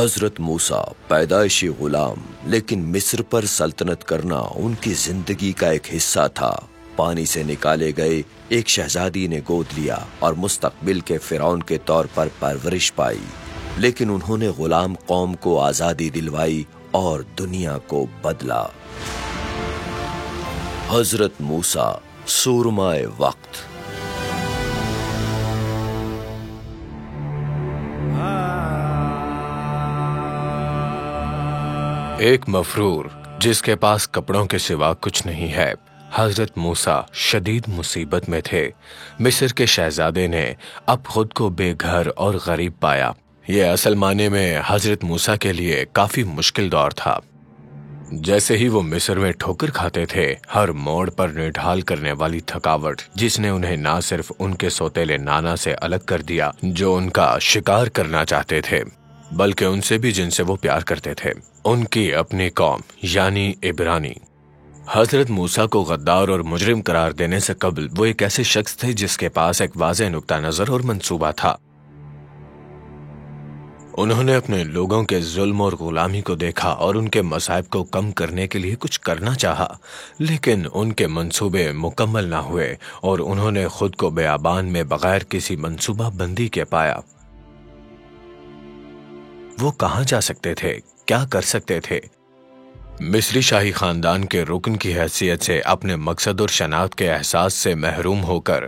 حضرت موسیٰ پیدائشی غلام لیکن مصر پر سلطنت کرنا ان کی زندگی کا ایک حصہ تھا۔ پانی سے نکالے گئے ایک شہزادی نے گود لیا اور مستقبل کے فرعون کے طور پر پرورش پائی، لیکن انہوں نے غلام قوم کو آزادی دلوائی اور دنیا کو بدلا۔ حضرت موسیٰ سورمائے وقت۔ ایک مفرور جس کے پاس کپڑوں کے سوا کچھ نہیں ہے۔ حضرت موسیٰ شدید مصیبت میں تھے۔ مصر کے شہزادے نے اب خود کو بے گھر اور غریب پایا۔ یہ اصل معنی میں حضرت موسیٰ کے لیے کافی مشکل دور تھا۔ جیسے ہی وہ مصر میں ٹھوکر کھاتے تھے، ہر موڑ پر نڈھال کرنے والی تھکاوٹ جس نے انہیں نہ صرف ان کے سوتیلے نانا سے الگ کر دیا جو ان کا شکار کرنا چاہتے تھے، بلکہ ان سے بھی جن سے وہ پیار کرتے تھے، ان کی اپنی قوم یعنی عبرانی۔ حضرت موسیٰ کو غدار اور مجرم قرار دینے سے قبل وہ ایک ایسے شخص تھے جس کے پاس ایک واضح نقطہ نظر اور منصوبہ تھا۔ انہوں نے اپنے لوگوں کے ظلم اور غلامی کو دیکھا اور ان کے مصائب کو کم کرنے کے لیے کچھ کرنا چاہا، لیکن ان کے منصوبے مکمل نہ ہوئے اور انہوں نے خود کو بیابان میں بغیر کسی منصوبہ بندی کے پایا۔ وہ کہاں جا سکتے تھے؟ کیا کر سکتے تھے؟ مصری شاہی خاندان کے رکن کی حیثیت سے اپنے مقصد اور شناخت کے احساس سے محروم ہو کر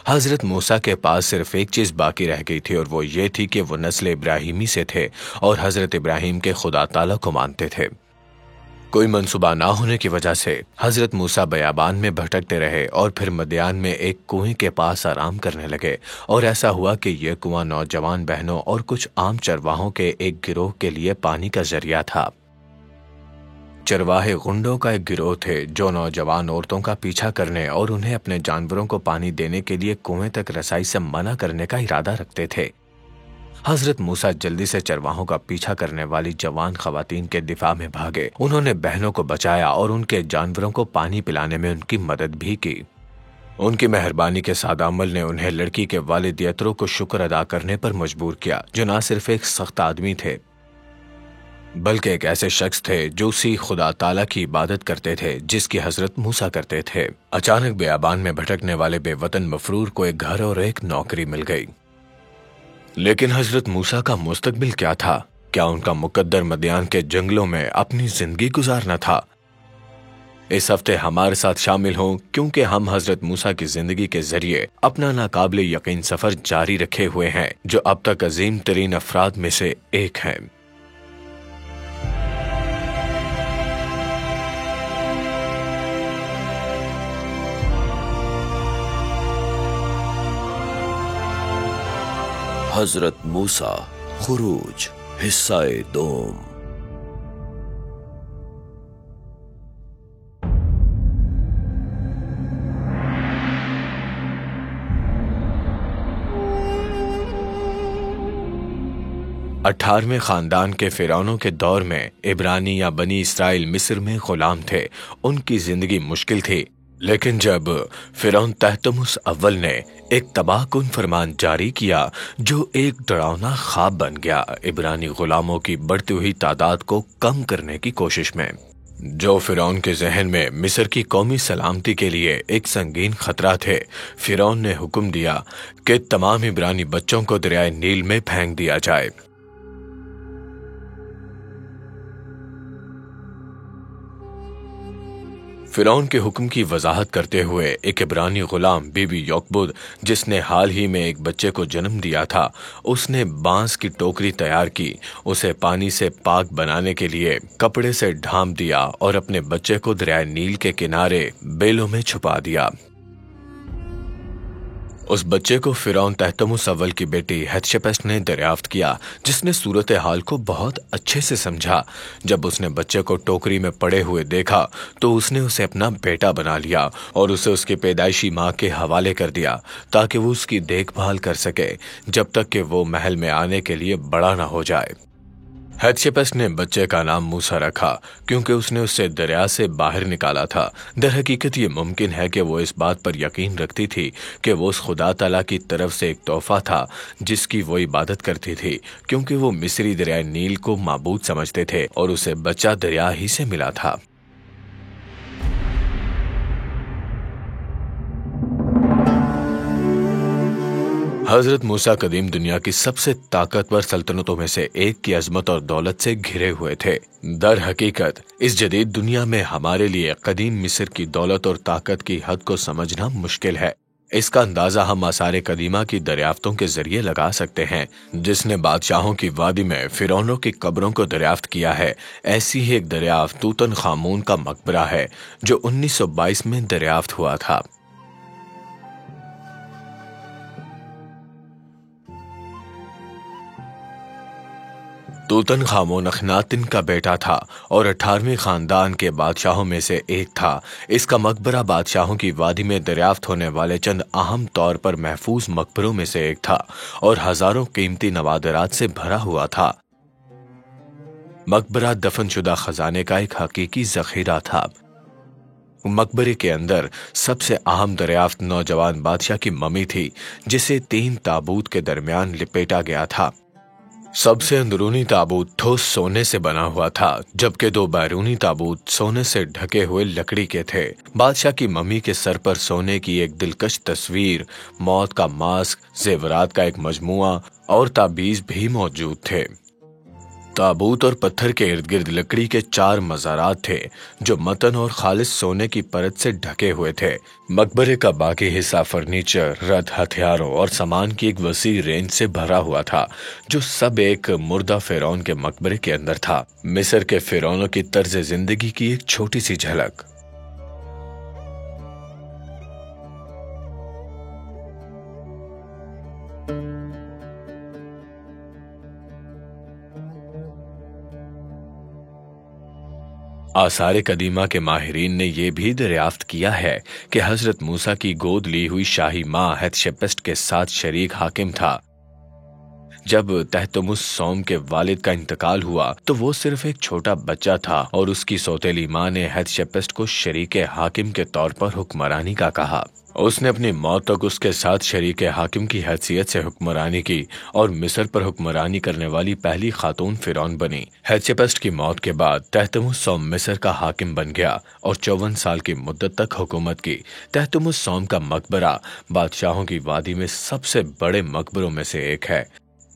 حضرت موسیٰ کے پاس صرف ایک چیز باقی رہ گئی تھی، اور وہ یہ تھی کہ وہ نسل ابراہیمی سے تھے اور حضرت ابراہیم کے خدا تعالیٰ کو مانتے تھے۔ کوئی منصوبہ نہ ہونے کی وجہ سے حضرت موسیٰ بیابان میں بھٹکتے رہے اور پھر مدیان میں ایک کنویں کے پاس آرام کرنے لگے، اور ایسا ہوا کہ یہ کنواں نوجوان بہنوں اور کچھ عام چرواہوں کے ایک گروہ کے لیے پانی کا ذریعہ تھا۔ چرواہے غنڈوں کا ایک گروہ تھے جو نوجوان عورتوں کا پیچھا کرنے اور انہیں اپنے جانوروں کو پانی دینے کے لیے کنویں تک رسائی سے منع کرنے کا ارادہ رکھتے تھے۔ حضرت موسیٰ جلدی سے چرواہوں کا پیچھا کرنے والی جوان خواتین کے دفاع میں بھاگے۔ انہوں نے بہنوں کو بچایا اور ان کے جانوروں کو پانی پلانے میں ان کی مدد بھی کی۔ ان کی مہربانی کے سادہ عمل نے انہیں لڑکی کے والد یترو کو شکر ادا کرنے پر مجبور کیا، جو نہ صرف ایک سخت آدمی تھے بلکہ ایک ایسے شخص تھے جو اسی خدا تعالیٰ کی عبادت کرتے تھے جس کی حضرت موسیٰ کرتے تھے۔ اچانک بیابان میں بھٹکنے والے بے وطن مفرور کو ایک گھر اور ایک نوکری مل گئی، لیکن حضرت موسیٰ کا مستقبل کیا تھا؟ کیا ان کا مقدر مدیان کے جنگلوں میں اپنی زندگی گزارنا تھا؟ اس ہفتے ہمارے ساتھ شامل ہوں، کیونکہ ہم حضرت موسیٰ کی زندگی کے ذریعے اپنا ناقابل یقین سفر جاری رکھے ہوئے ہیں، جو اب تک عظیم ترین افراد میں سے ایک ہیں۔ حضرت موسیٰ خروج حصہ دوم۔ اٹھارہویں خاندان کے فرعونوں کے دور میں عبرانی یا بنی اسرائیل مصر میں غلام تھے۔ ان کی زندگی مشکل تھی، لیکن جب فرعون تحتمس اول نے ایک تباہ کن فرمان جاری کیا جو ایک ڈراؤنا خواب بن گیا، عبرانی غلاموں کی بڑھتی ہوئی تعداد کو کم کرنے کی کوشش میں، جو فرعون کے ذہن میں مصر کی قومی سلامتی کے لیے ایک سنگین خطرہ تھے، فرعون نے حکم دیا کہ تمام عبرانی بچوں کو دریائے نیل میں پھینک دیا جائے۔ فرعون کے حکم کی وضاحت کرتے ہوئے ایک عبرانی غلام بی بی یوکبد، جس نے حال ہی میں ایک بچے کو جنم دیا تھا، اس نے بانس کی ٹوکری تیار کی، اسے پانی سے پاک بنانے کے لیے کپڑے سے ڈھانپ دیا اور اپنے بچے کو دریائے نیل کے کنارے بیلوں میں چھپا دیا۔ اس بچے کو فرعون تحتمس اول کی بیٹی ہتشپسٹ نے دریافت کیا، جس نے صورتحال کو بہت اچھے سے سمجھا۔ جب اس نے بچے کو ٹوکری میں پڑے ہوئے دیکھا تو اس نے اسے اپنا بیٹا بنا لیا اور اسے اس کی پیدائشی ماں کے حوالے کر دیا تاکہ وہ اس کی دیکھ بھال کر سکے جب تک کہ وہ محل میں آنے کے لیے بڑا نہ ہو جائے۔ हेत्शेपस्ट ने बच्चे का नाम मूसा रखा क्योंकि उसने उसे दरिया से बाहर निकाला था। दर हकीकत ये मुमकिन है कि वो इस बात पर यकीन रखती थी कि वो उस खुदा ताला की तरफ से एक तोहफा था जिसकी वो इबादत करती थी, क्योंकि वो मिस्री दरिया नील को माबूद समझते थे और उसे बच्चा दरिया ही से मिला था। हजरत मूसा कदीम दुनिया की सबसे ताकतवर सल्तनतों में से एक की अजमत और दौलत से घिरे हुए थे। दर हकीकत इस जदीद दुनिया में हमारे लिए कदीम मिस्र की दौलत और ताकत की हद को समझना मुश्किल है। इसका अंदाजा हम आसारे कदीमा की दरियाफ्तों के जरिए लगा सकते हैं। जिसने बादशाहों की वादी में फिरौनों की कब्रों को दरियाफ्त किया है, ऐसी ही एक दरियाफ्त तूतन खामून का मकबरा है जो 1922 में दरियाफ्त हुआ था। तूतन खामून अखनातिन का बेटा था और 18वें खानदान के बादशाहों में से एक था। इसका मकबरा बादशाहों की वादी में दरियाफ्त होने वाले चंद अहम तौर पर महफूज मकबरों में से एक था और हजारों कीमती नवादरात से भरा हुआ था। मकबरा दफनशुदा खजाने का एक हकीकी जखीरा था। मकबरे के अंदर सबसे अहम दरियाफ्त नौजवान बादशाह की ममी थी, जिसे 3 ताबूत के दरमियान लिपेटा गया था। सबसे अंदरूनी ताबूत ठोस सोने से बना हुआ था, जबकि 2 बैरूनी ताबूत सोने से ढके हुए लकड़ी के थे। बादशाह की मम्मी के सर पर सोने की एक दिलकश तस्वीर, मौत का मास्क, जेवरात का एक मजमुआ और ताबीज भी मौजूद थे। ताबूत और पत्थर के इर्द गिर्द लकड़ी के 4 मज़ारात थे जो मतन और खालिस सोने की परत से ढके हुए थे। मकबरे का बाकी हिस्सा फर्नीचर, रथ, हथियारों और सामान की एक वसी रेंज से भरा हुआ था, जो सब एक मुर्दा फिरौन के मकबरे के अंदर था। मिस्र के फिरौनों की तर्ज जिंदगी की एक छोटी सी झलक। आसारे कदीमा के माहिरीन ने यह भी दरियाफ्त किया है कि हजरत मूसा की गोद ली हुई शाही माँ हेत्शेपस्ट के साथ शरीक हाकिम था। जब तहतमुस सौम के वालिद का इंतकाल हुआ तो वो सिर्फ एक छोटा बच्चा था और उसकी सौतेली माँ ने हेत्शेपस्ट को शरीक हाकिम के तौर पर हुक्मरानी का कहा। उसने अपनी मौत तक उसके साथ शरीक हाकिम की हैसियत से हुक्मरानी की और मिस्र पर हुक्मरानी करने वाली पहली खातून फिरौन बनी। हेत्शेपस्ट की मौत के बाद तहतमुस सौम मिस्र का हाकिम बन गया और 54 साल की मुद्दत तक हुकूमत की। तहतमुस सौम का मकबरा बादशाहों की वादी में सबसे बड़े मकबरों में से एक है।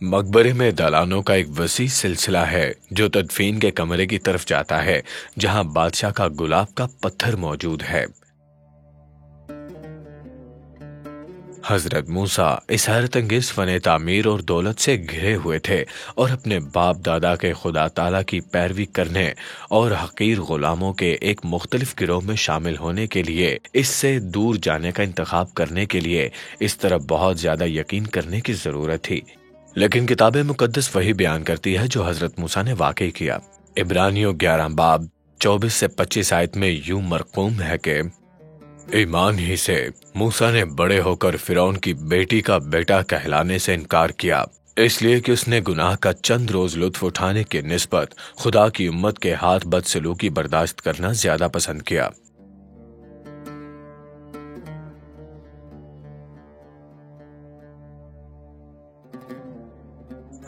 मकबरे में दालानों का एक वसी सिलसिला है जो तदफीन के कमरे की तरफ जाता है, जहां बादशाह का गुलाब का पत्थर मौजूद है। हजरत मूसा इस हैरत अंगेज फने तामीर और दौलत से घिरे हुए थे और अपने बाप दादा के खुदा ताला की पैरवी करने और हकीर गुलामों के एक मुख्तलिफ गिरोह में शामिल होने के लिए इससे दूर जाने का इंतखाब करने के लिए इस तरफ बहुत ज्यादा यकीन करने की जरूरत थी। लेकिन किताब मुकद्दस वही बयान करती है जो हजरत मूसा ने वाकई किया। इब्रानियों 11 बाब 24 से 25 आयत में यूं मरकूम है कि ईमान ही से मूसा ने बड़े होकर फिरौन की बेटी का बेटा कहलाने से इनकार किया, इसलिए कि उसने गुनाह का चंद रोज लुत्फ उठाने के निस्बत खुदा की उम्मत के हाथ बदसलूकी बर्दाश्त करना ज्यादा पसंद किया।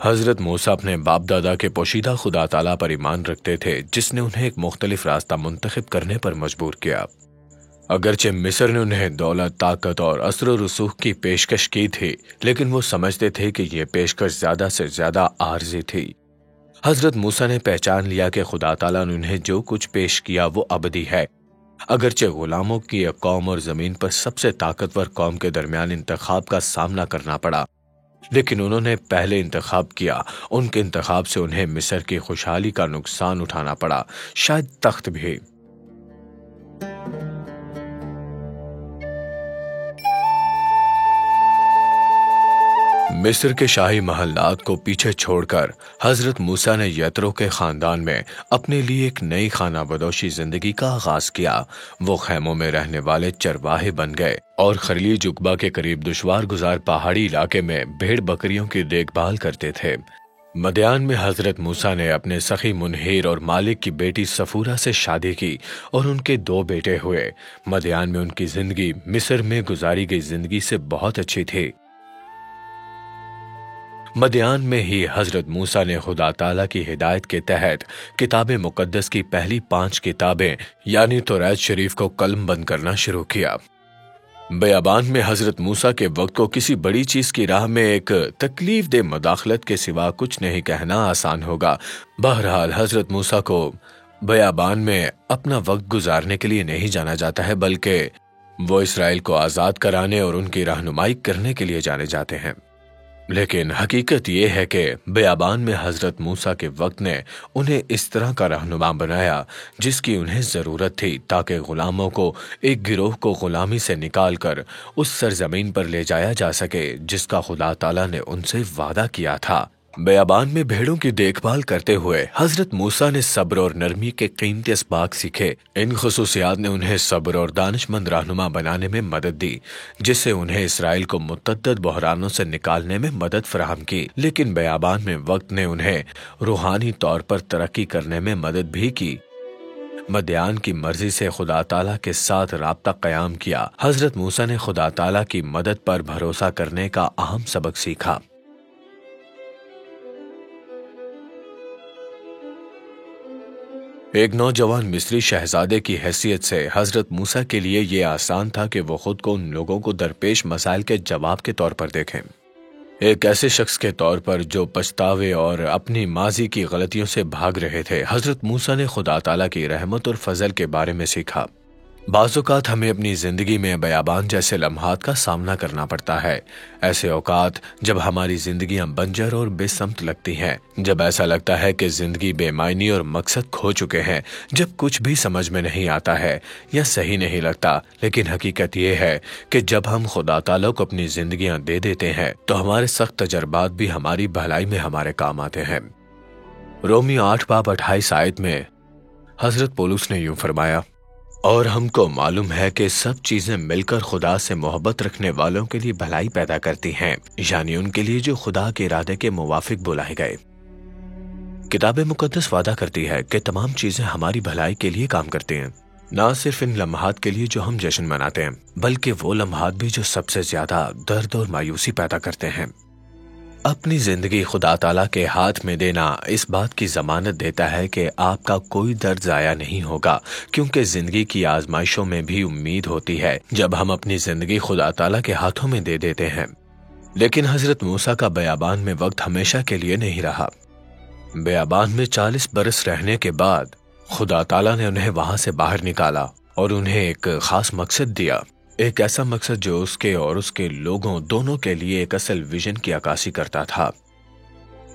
हजरत मूसा अपने बाप दादा के पोशीदा खुदा ताला पर ईमान रखते थे, जिसने उन्हें एक मुख्तलिफ रास्ता मुंतखब करने पर मजबूर किया। अगरचे मिस्र ने उन्हें दौलत, ताकत और असर रसूख की पेशकश की थी, लेकिन वो समझते थे कि ये पेशकश ज्यादा से ज्यादा आर्जी थी। हजरत मूसा ने पहचान लिया कि खुदा ताला ने उन्हें जो कुछ पेश किया वो अबदी है। अगरचे गुलामों की एक कौम और जमीन पर सबसे ताकतवर कौम के दरमियान इंतखाब का सामना करना पड़ा, लेकिन उन्होंने पहले इंतखाब किया। उनके इंतखाब से उन्हें मिस्र की खुशहाली का नुकसान उठाना पड़ा, शायद तख्त भी। मिस्र के शाही महल्लात को पीछे छोड़कर हजरत मूसा ने यत्रो के खानदान में अपने लिए एक नई खाना बदोशी जिंदगी का आगाज किया। वो खैमों में रहने वाले चरवाहे बन गए और खलील जुकबा के करीब दुश्वार गुजार पहाड़ी इलाके में भेड़ बकरियों की देखभाल करते थे। मदयान में हजरत मूसा ने अपने सखी मुनहीर और मालिक की बेटी सफूरा से शादी की और उनके 2 बेटे हुए। मदयान में उनकी जिंदगी मिस्र में गुजारी गई जिंदगी से बहुत अच्छी थी। मदयान में ही हजरत मूसा ने खुदा ताला की हिदायत के तहत किताब मुकद्दस की पहली 5 किताबें यानी तौरात शरीफ को कलम बंद करना शुरू किया। बयाबान में हजरत मूसा के वक्त को किसी बड़ी चीज की राह में एक तकलीफ दे मुदाखलत के सिवा कुछ नहीं कहना आसान होगा। बहरहाल हजरत मूसा को बयाबान में अपना वक्त गुजारने के लिए नहीं जाना जाता है, बल्कि वो इसराइल को आजाद कराने और उनकी रहनुमाई करने के लिए जाने जाते हैं। लेकिन हकीकत ये है कि बयाबान में हजरत मूसा के वक्त ने उन्हें इस तरह का रहनुमा बनाया जिसकी उन्हें जरूरत थी, ताकि गुलामों को एक गिरोह को गुलामी से निकालकर उस सरजमीन पर ले जाया जा सके जिसका खुदा ताला ने उनसे वादा किया था। बयाबान में भेड़ों की देखभाल करते हुए हजरत मूसा ने सब्र और नरमी के कीमती असबाक सीखे। इन खुसूसियात ने उन्हें सब्र और दानिशमंद रहनुमा बनाने में मदद दी, जिससे उन्हें इसराइल को मुतअद्दिद बहरानों से निकालने में मदद फराहम की। लेकिन बयाबान में वक्त ने उन्हें रूहानी तौर पर तरक्की करने में मदद भी की। मदयान की मर्जी से खुदा ताला के साथ राब्ता कायम किया। हजरत मूसा ने खुदा ताला की मदद पर भरोसा करने का अहम सबक सीखा। एक नौजवान मिस्री शहजादे की हैसियत से हजरत मूसा के लिए ये आसान था कि वो खुद को उन लोगों को दरपेश मसाइल के जवाब के तौर पर देखें। एक ऐसे शख्स के तौर पर जो पछतावे और अपनी माजी की गलतियों से भाग रहे थे, हजरत मूसा ने खुदा ताला की रहमत और फजल के बारे में सीखा। बाज़ औक़ात हमें अपनी जिंदगी में बयाबान जैसे लम्हात का सामना करना पड़ता है। ऐसे औकात जब हमारी जिंदगियां बंजर और बेसमत लगती हैं, जब ऐसा लगता है कि जिंदगी बेमायनी और मकसद खो चुके हैं, जब कुछ भी समझ में नहीं आता है या सही नहीं लगता। लेकिन हकीकत ये है कि जब हम खुदा ताला को अपनी जिंदगियां दे देते हैं तो हमारे सख्त तजर्बात भी हमारी भलाई में हमारे काम आते हैं। रोमी 8:28 आयत में हजरत पौलुस ने यूं फरमाया, और हमको मालूम है कि सब चीजें मिलकर खुदा से मोहब्बत रखने वालों के लिए भलाई पैदा करती हैं, यानी उनके लिए जो खुदा के इरादे के मुवाफिक बुलाए गए। किताब मुकद्दस वादा करती है कि तमाम चीजें हमारी भलाई के लिए काम करती हैं, ना सिर्फ इन लम्हात के लिए जो हम जश्न मनाते हैं, बल्कि वो लम्हात भी जो सबसे ज्यादा दर्द और मायूसी पैदा करते हैं। अपनी जिंदगी खुदा ताला के हाथ में देना इस बात की जमानत देता है कि आपका कोई दर्द जाया नहीं होगा, क्योंकि जिंदगी की आजमाइशों में भी उम्मीद होती है जब हम अपनी जिंदगी खुदा ताला के हाथों में दे देते हैं। लेकिन हजरत मूसा का बयाबान में वक्त हमेशा के लिए नहीं रहा। बयाबान में 40 बरस रहने के बाद खुदा ताला ने उन्हें वहां से बाहर निकाला और उन्हें एक खास मकसद दिया, एक ऐसा मकसद जो उसके और उसके लोगों दोनों के लिए एक असल विजन की अक्कासी करता था।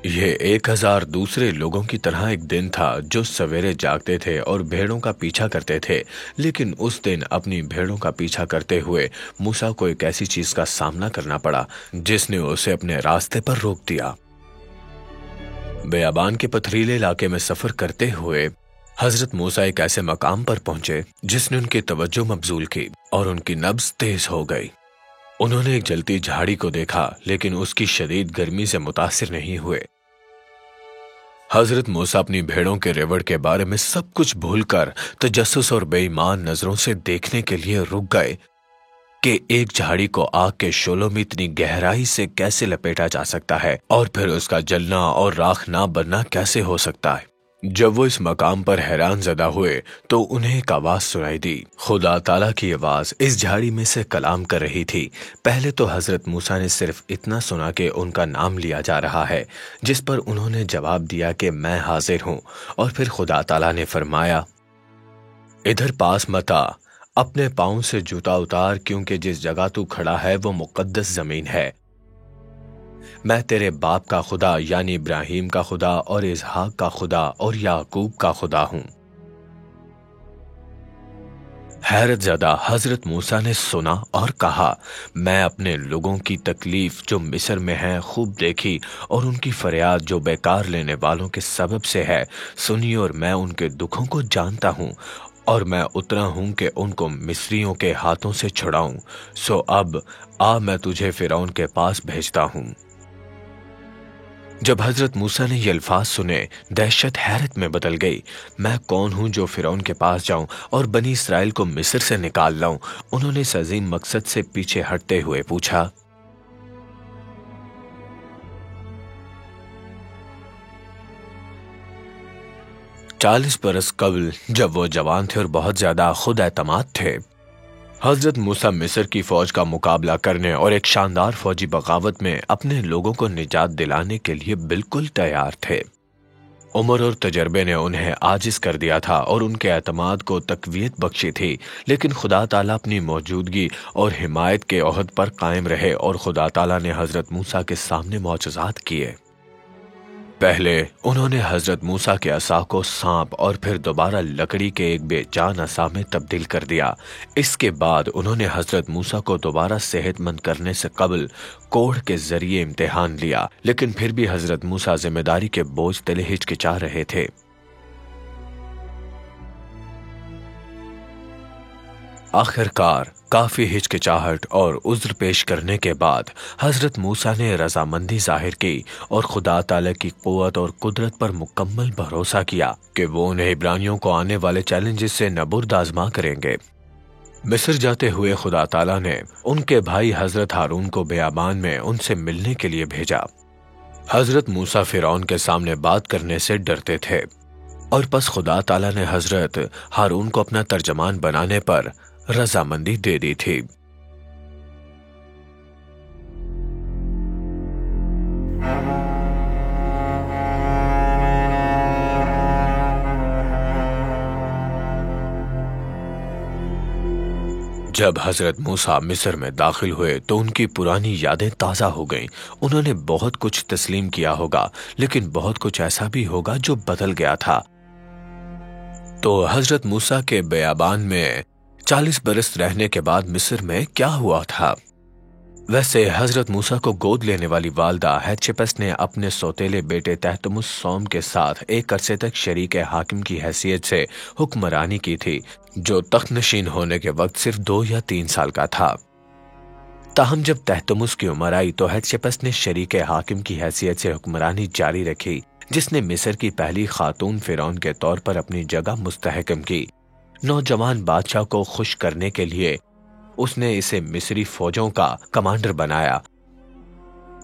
यह 1000 दूसरे लोगों की तरह एक दिन था जो सवेरे जागते थे और भेड़ों का पीछा करते थे। लेकिन उस दिन अपनी भेड़ों का पीछा करते हुए मूसा को एक ऐसी चीज का सामना करना पड़ा जिसने उसे अपने रास्ते पर रोक दिया। बयाबान के पथरीले इलाके में सफर करते हुए हजरत मूसा एक ऐसे मकाम पर पहुंचे जिसने उनकी तवज्जो मबजूल की और उनकी नब्ज तेज हो गई। उन्होंने एक जलती झाड़ी को देखा, लेकिन उसकी शदीद गर्मी से मुतासिर नहीं हुए। हजरत मूसा अपनी भेड़ों के रेवड़ के बारे में सब कुछ भूलकर तजस्सुस और बेईमान नजरों से देखने के लिए रुक गए कि एक झाड़ी को आग के शोलों में इतनी गहराई से कैसे लपेटा जा सकता है और फिर उसका जलना और राख ना बनना कैसे हो सकता है। जब वो इस मकाम पर हैरान ज़दा हुए तो उन्हें एक आवाज सुनाई दी। खुदा ताला की आवाज इस झाड़ी में से कलाम कर रही थी। पहले तो हजरत मूसा ने सिर्फ इतना सुना कि उनका नाम लिया जा रहा है, जिस पर उन्होंने जवाब दिया कि मैं हाजिर हूँ। और फिर खुदा ताला ने फरमाया, इधर पास मत आ, अपने पाँव से जूता उतार, क्योंकि जिस जगह तू खड़ा है वो मुकद्दस जमीन है। मैं तेरे बाप का खुदा यानी इब्राहिम का खुदा और इसहाक का खुदा और याकूब का खुदा हूं। हैरत ज़दा हजरत मूसा ने सुना और कहा, मैं अपने लोगों की तकलीफ जो मिस्र में है खूब देखी और उनकी फरियाद जो बेकार लेने वालों के सबब से है सुनी, और मैं उनके दुखों को जानता हूँ और मैं उतरा हूं कि उनको मिस्रियों के हाथों से छुड़ाऊं। सो अब आ, मैं तुझे फिरौन के पास भेजता हूं। जब हजरत मूसा ने ये अल्फाज सुने, दहशत हैरत में बदल गई। मैं कौन हूं जो फिरौन के पास जाऊं और बनी इसराइल को मिस्र से निकाल लाऊं? उन्होंने इस अजीम मकसद से पीछे हटते हुए पूछा। चालीस बरस कबल जब वो जवान थे और बहुत ज्यादा खुद एतमाद थे, हजरत मूसा मिस्र की फौज का मुकाबला करने और एक शानदार फौजी बगावत में अपने लोगों को निजात दिलाने के लिए बिल्कुल तैयार थे। उम्र और तजर्बे ने उन्हें आजिज कर दिया था और उनके एतमाद को तकवीत बख्शी थी, लेकिन खुदा ताला अपनी मौजूदगी और हिमायत के ओहद पर कायम रहे और खुदा ताला ने हजरत मूसा के सामने मौजज़ात किए। पहले उन्होंने हजरत मूसा के असा को सांप और फिर दोबारा लकड़ी के एक बेजान असा में तब्दील कर दिया। इसके बाद उन्होंने हजरत मूसा को दोबारा सेहतमंद करने से कबल कोढ़ के जरिए इम्तिहान लिया, लेकिन फिर भी हजरत मूसा जिम्मेदारी के बोझ तले हिचकिचा रहे थे। आखिरकार काफी हिचकिचाहट और उज्र पेश करने के बाद हजरत मूसा ने रजामंदी जाहिर की और खुदा ताला की कुव्वत और कुदरत पर मुकम्मल भरोसा किया कि वो उन्हें इब्रानियों को आने वाले चैलेंजेस से नबुर्द आजमा करेंगे। मिस्र जाते हुए खुदा ताला ने उनके भाई हजरत हारून को बियाबान में उनसे मिलने के लिए भेजा। हजरत मूसा फिरौन के सामने बात करने से डरते थे और बस खुदा ताला ने हजरत हारून को अपना तर्जमान बनाने पर रजामंदी दे दी थी। जब हजरत मूसा मिस्र में दाखिल हुए तो उनकी पुरानी यादें ताज़ा हो गईं। उन्होंने बहुत कुछ तस्लीम किया होगा, लेकिन बहुत कुछ ऐसा भी होगा जो बदल गया था। तो हजरत मूसा के बियाबान में 40 बरस रहने के बाद मिस्र में क्या हुआ था? वैसे हजरत मूसा को गोद लेने वाली वालदा हेतशेपस ने अपने सौतेले बेटे तहतमुस सौम के साथ एक अरसे तक शरीक हाकिम की हैसियत से हुक्मरानी की थी, जो तख्त नशीन होने के वक्त सिर्फ 2 या 3 साल का था। ताहम जब तहतमुस की उम्र आई तो हेतशेपस ने शरीक हाकिम की हैसियत से हुक्मरानी जारी रखी, जिसने मिस्र की पहली खातून फिरौन के तौर पर अपनी जगह मुस्तहकम की। नौजवान बादशाह को खुश करने के लिए उसने इसे मिस्री फौजों का कमांडर बनाया,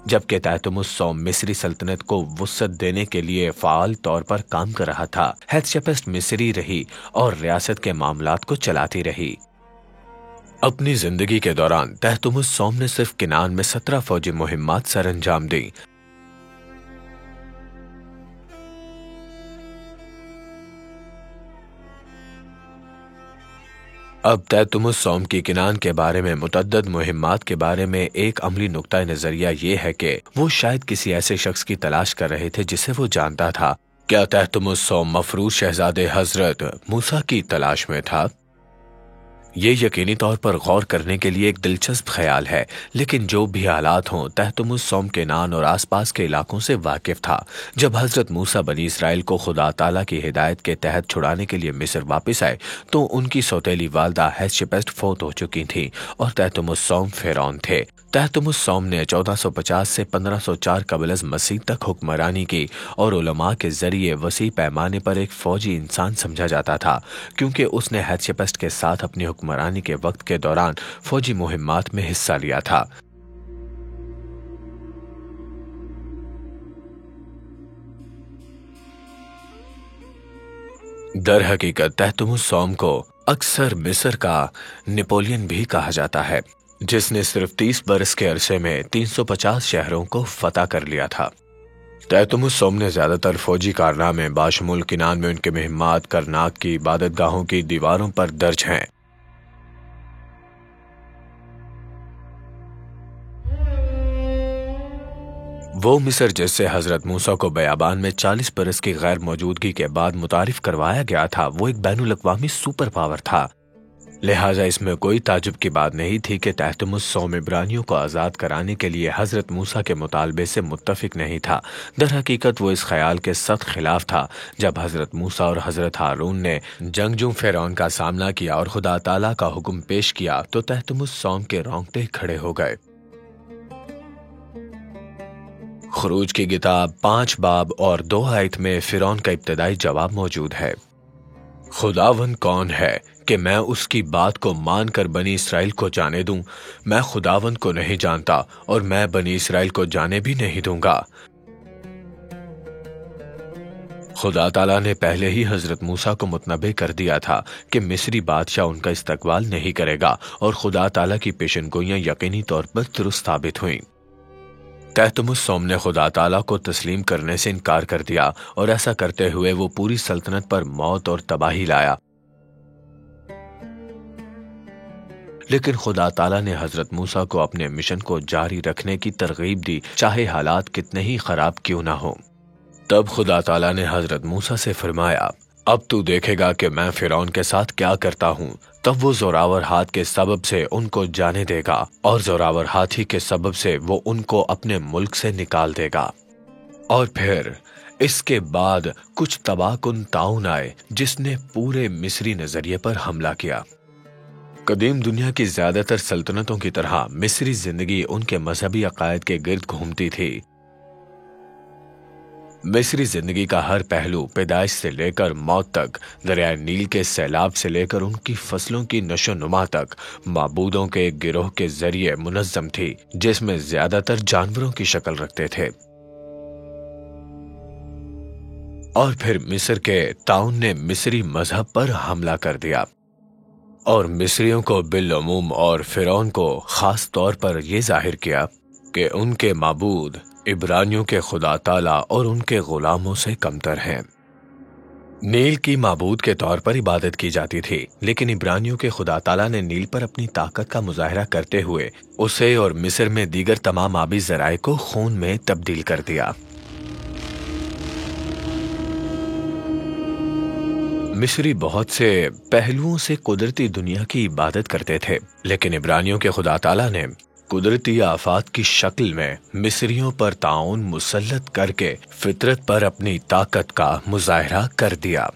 जबकि तहतमुस सौम मिस्री सल्तनत को वुसअत देने के लिए फाल तौर पर काम कर रहा था। हेतशेपस मिस्री रही और रियासत के मामलात को चलाती रही। अपनी जिंदगी के दौरान तहतमुस सौम ने सिर्फ किनान में 17 फौजी मुहिम्मात सर अंजाम दी। अब तहतमुस सौम की किनान के बारे में मुतअद्दिद मुहिम्मात के बारे में एक अमली नुक्ता नजरिया ये है कि वो शायद किसी ऐसे शख्स की तलाश कर रहे थे जिसे वो जानता था। क्या तहतमुस सौम मफरूज शहजादे हजरत मूसा की तलाश में था? ये यकीनी तौर पर गौर करने के लिए एक दिलचस्प ख्याल है, लेकिन जो भी हालात हों, तहतमुस सौम केनान और आसपास के इलाकों से वाकिफ था। जब हजरत मूसा बनी इसराइल को खुदा ताला की हिदायत के तहत छुड़ाने के लिए मिस्र वापस आए तो उनकी सौतेली वालदा हेतशेपस फौत हो चुकी थी और तहतमुस सौम फिरौन थे। तहतमुस सौम ने 1450 से 1504 कबल मसीह तक हुक्मरानी की और उलमा के जरिए वसी पैमाने पर एक फौजी इंसान समझा जाता था, क्योंकि उसने हेतशेपस के साथ अपनी हुक्मरानी के वक्त के दौरान फौजी मुहिम्मात में हिस्सा लिया था। दर हकीकत तहतमुस सौम को अक्सर मिस्र का नेपोलियन भी कहा जाता है, जिसने सिर्फ 30 बरस के अरसे में 350 शहरों को फतह कर लिया था। तहतमुस सौम ने ज्यादातर फौजी कारनामे बाशमुल किनान में उनके मुहिम्मात करनाक की इबादतगाहों की दीवारों पर दर्ज हैं। वो मिस्र जिससे हजरत मूसा को बयाबान में 40 बरस की गैर मौजूदगी के बाद मुतारिफ करवाया गया था, वो एक बैनुल अक़वामी सुपर पावर था। लिहाजा इसमें कोई ताजुब की बात नहीं थी कि तहतमुस सौम इब्रानियों को आज़ाद कराने के लिए हजरत मूसा के मुतालबे से मुत्तफिक नहीं था। दर हकीकत वो इस ख्याल के सख्त खिलाफ था। जब हजरत मूसा और हजरत हारून ने जंगजू फिरौन का सामना किया और खुदा ताला का हुक्म पेश किया तो तहतमुस सौम के रोंगटे खड़े हो गए। خروج کی کتاب 5 باب اور 2 آیت میں فرعون کا ابتدائی جواب موجود ہے۔ خداوند کون ہے کہ میں اس کی بات کو مان کر بنی اسرائیل کو جانے دوں؟ میں خداوند کو نہیں جانتا اور میں بنی اسرائیل کو جانے بھی نہیں دوں گا۔ خدا تعالیٰ نے پہلے ہی حضرت موسیٰ کو متنبع کر دیا تھا کہ مصری بادشاہ ان کا استقبال نہیں کرے گا، اور خدا تعالیٰ کی پیشن گوئیاں یقینی طور پر درست ثابت ہوئیں۔ تحتمس نے خدا تعالیٰ کو تسلیم کرنے سے انکار کر دیا، اور ایسا کرتے ہوئے وہ پوری سلطنت پر موت اور تباہی لایا۔ لیکن خدا تعالیٰ نے حضرت موسیٰ کو اپنے مشن کو جاری رکھنے کی ترغیب دی، چاہے حالات کتنے ہی خراب کیوں نہ ہوں۔ تب خدا تعالیٰ نے حضرت موسیٰ سے فرمایا، اب تو دیکھے گا کہ میں فرعون کے ساتھ کیا کرتا ہوں۔ تب وہ زوراور ہاتھ کے سبب سے ان کو جانے دے گا، اور زوراور ہاتھی کے سبب سے وہ ان کو اپنے ملک سے نکال دے گا۔ اور پھر اس کے بعد کچھ تباہ کن طاعون آئے جس نے پورے مصری نظریے پر حملہ کیا۔ قدیم دنیا کی زیادہ تر سلطنتوں کی طرح مصری زندگی ان کے مذہبی عقائد کے گرد گھومتی تھی۔ مصری زندگی کا ہر پہلو پیدائش سے لے کر موت تک، دریائے نیل کے سیلاب سے لے کر ان کی فصلوں کی نشو و نما تک، معبودوں کے ایک گروہ کے ذریعے منظم تھی جس میں زیادہ تر جانوروں کی شکل رکھتے تھے۔ اور پھر مصر کے طاعون نے مصری مذہب پر حملہ کر دیا، اور مصریوں کو بالعموم اور فرعون کو خاص طور پر یہ ظاہر کیا کہ ان کے معبود عبرانیوں کے خدا تعالیٰ اور ان کے غلاموں سے کمتر ہیں۔ نیل کی معبود کے طور پر عبادت کی جاتی تھی، لیکن عبرانیوں کے خدا تعالیٰ نے نیل پر اپنی طاقت کا مظاہرہ کرتے ہوئے اسے اور مصر میں دیگر تمام آبی ذرائع کو خون میں تبدیل کر دیا۔ مصری بہت سے پہلوؤں سے قدرتی دنیا کی عبادت کرتے تھے، لیکن عبرانیوں کے خدا تعالیٰ نے قدرتی آفات کی شکل میں مصریوں پر طاعون مسلط کر کے فطرت پر اپنی طاقت کا مظاہرہ کر دیا۔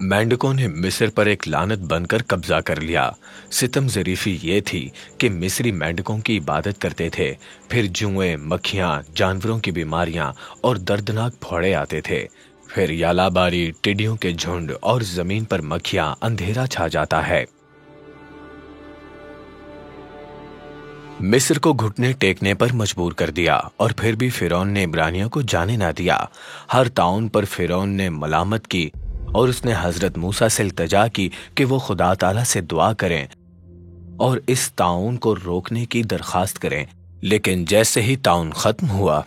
مینڈکوں نے مصر پر ایک لعنت بن کر قبضہ کر لیا۔ ستم ظریفی یہ تھی کہ مصری مینڈکوں کی عبادت کرتے تھے، پھر جوئیں، مکھیاں، جانوروں کی بیماریاں اور دردناک پھوڑے آتے تھے، پھر یالا باری، ٹڈیوں کے جھنڈ اور زمین پر مکھیاں، اندھیرا چھا جاتا ہے۔ مصر کو گھٹنے ٹیکنے پر مجبور کر دیا، اور پھر بھی فرعون نے عبرانیوں کو جانے نہ دیا۔ ہر طاعون پر فرعون نے ملامت کی، اور اس نے حضرت موسیٰ سے التجا کی کہ وہ خدا تعالیٰ سے دعا کریں اور اس طاعون کو روکنے کی درخواست کریں۔ لیکن جیسے ہی طاعون ختم ہوا،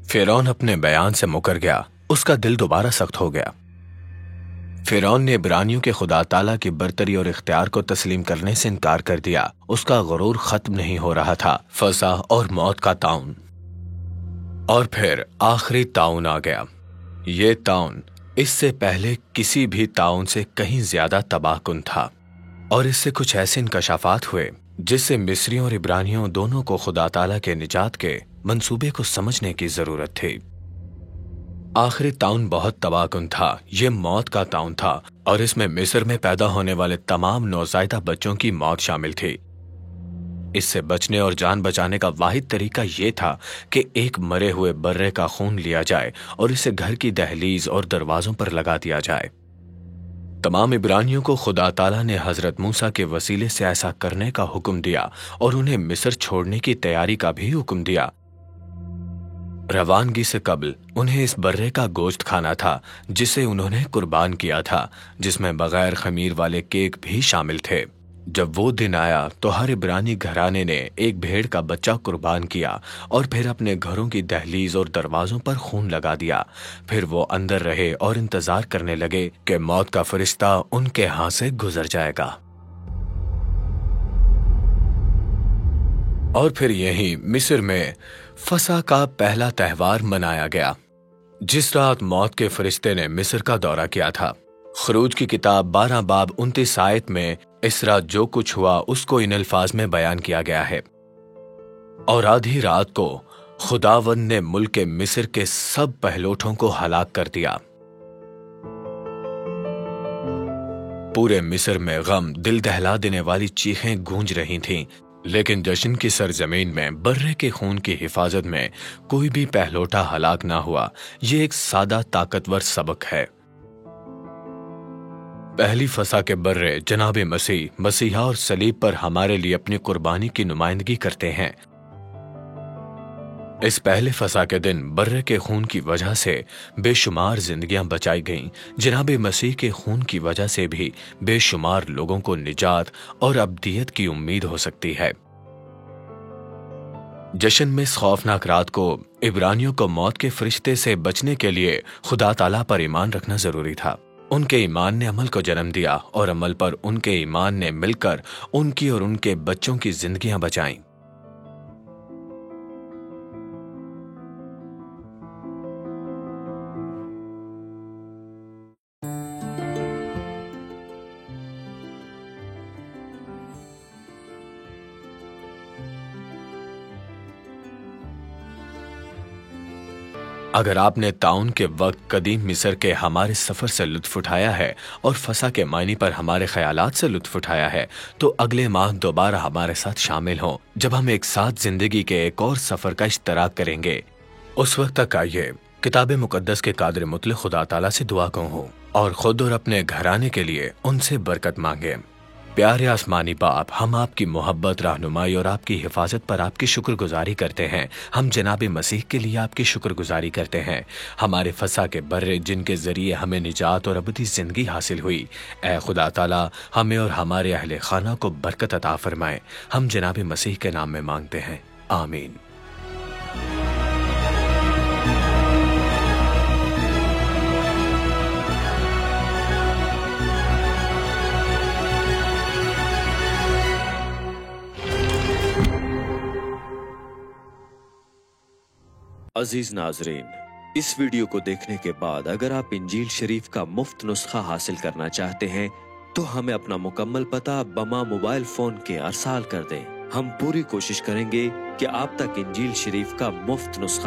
فرعون اپنے بیان سے مکر گیا، اس کا دل دوبارہ سخت ہو گیا۔ فرعون نے عبرانیوں کے خدا تعالیٰ کی برتری اور اختیار کو تسلیم کرنے سے انکار کر دیا۔ اس کا غرور ختم نہیں ہو رہا تھا، فساد اور موت کا طاعون۔ اور پھر آخری طاعون آ گیا۔ یہ طاعون اس سے پہلے کسی بھی طاعون سے کہیں زیادہ تباہ کن تھا، اور اس سے کچھ ایسے انکشافات ہوئے جس سے مصریوں اور عبرانیوں دونوں کو خدا تعالیٰ کے نجات کے منصوبے کو سمجھنے کی ضرورت تھی۔ آخری طاعون بہت تباہ کن تھا، یہ موت کا طاعون تھا، اور اس میں مصر میں پیدا ہونے والے تمام نوزائیدہ بچوں کی موت شامل تھی۔ اس سے بچنے اور جان بچانے کا واحد طریقہ یہ تھا کہ ایک مرے ہوئے برے کا خون لیا جائے اور اسے گھر کی دہلیز اور دروازوں پر لگا دیا جائے۔ تمام عبرانیوں کو خدا تعالیٰ نے حضرت موسیٰ کے وسیلے سے ایسا کرنے کا حکم دیا، اور انہیں مصر چھوڑنے کی تیاری کا بھی حکم دیا۔ روانگی سے قبل انہیں اس برے کا گوشت کھانا تھا جسے انہوں نے قربان کیا تھا، جس میں بغیر خمیر والے کیک بھی شامل تھے۔ جب وہ دن آیا تو ہر عبرانی گھرانے نے ایک بھیڑ کا بچہ قربان کیا، اور پھر اپنے گھروں کی دہلیز اور دروازوں پر خون لگا دیا۔ پھر وہ اندر رہے اور انتظار کرنے لگے کہ موت کا فرشتہ ان کے ہاں سے گزر جائے گا۔ اور پھر یہیں مصر میں فسح کا پہلا تہوار منایا گیا، جس رات موت کے فرشتے نے مصر کا دورہ کیا تھا۔ خروج کی کتاب 12 باب 29 آیت میں اس رات جو کچھ ہوا اس کو ان الفاظ میں بیان کیا گیا ہے۔ اور آدھی رات کو خداوند نے ملک مصر کے سب پہلوٹوں کو ہلاک کر دیا۔ پورے مصر میں غم، دل دہلا دینے والی چیخیں گونج رہی تھیں۔ لیکن جشن کی سرزمین میں برے کے خون کی حفاظت میں کوئی بھی پہلوٹا ہلاک نہ ہوا، یہ ایک سادہ طاقتور سبق ہے۔ پہلی فسح کے برے جناب مسیحا اور صلیب پر ہمارے لیے اپنی قربانی کی نمائندگی کرتے ہیں۔ اس پہلے فسح کے دن برے کے خون کی وجہ سے بے شمار زندگیاں بچائی گئیں۔ جناب مسیح کے خون کی وجہ سے بھی بے شمار لوگوں کو نجات اور ابدیت کی امید ہو سکتی ہے۔ جشن میں اس خوفناک رات کو عبرانیوں کو موت کے فرشتے سے بچنے کے لیے خدا تعالیٰ پر ایمان رکھنا ضروری تھا۔ ان کے ایمان نے عمل کو جنم دیا اور عمل پر ان کے ایمان نے مل کر ان کی اور ان کے بچوں کی زندگیاں بچائیں۔ اگر آپ نے تعاون کے وقت قدیم مصر کے ہمارے سفر سے لطف اٹھایا ہے اور فسح کے معنی پر ہمارے خیالات سے لطف اٹھایا ہے تو اگلے ماہ دوبارہ ہمارے ساتھ شامل ہوں جب ہم ایک ساتھ زندگی کے ایک اور سفر کا اشتراک کریں گے۔ اس وقت تک آئیے کتاب مقدس کے قادر مطلق خدا تعالیٰ سے دعا گو اور خود اور اپنے گھرانے کے لیے ان سے برکت مانگیں۔ پیارے آسمانی باپ، ہم آپ کی محبت، رہنمائی اور آپ کی حفاظت پر آپ کی شکر گزاری کرتے ہیں۔ ہم جناب مسیح کے لیے آپ کی شکر گزاری کرتے ہیں، ہمارے فسح کے برے جن کے ذریعے ہمیں نجات اور ابدی زندگی حاصل ہوئی۔ اے خدا تعالیٰ، ہمیں اور ہمارے اہل خانہ کو برکت عطا فرمائے۔ ہم جناب مسیح کے نام میں مانگتے ہیں، آمین۔ عزیز ناظرین، اس ویڈیو کو دیکھنے کے بعد اگر آپ انجیل شریف کا مفت نسخہ حاصل کرنا چاہتے ہیں تو ہمیں اپنا مکمل پتہ بما موبائل فون کے ارسال کر دیں۔ ہم پوری کوشش کریں گے کہ آپ تک انجیل شریف کا مفت نسخہ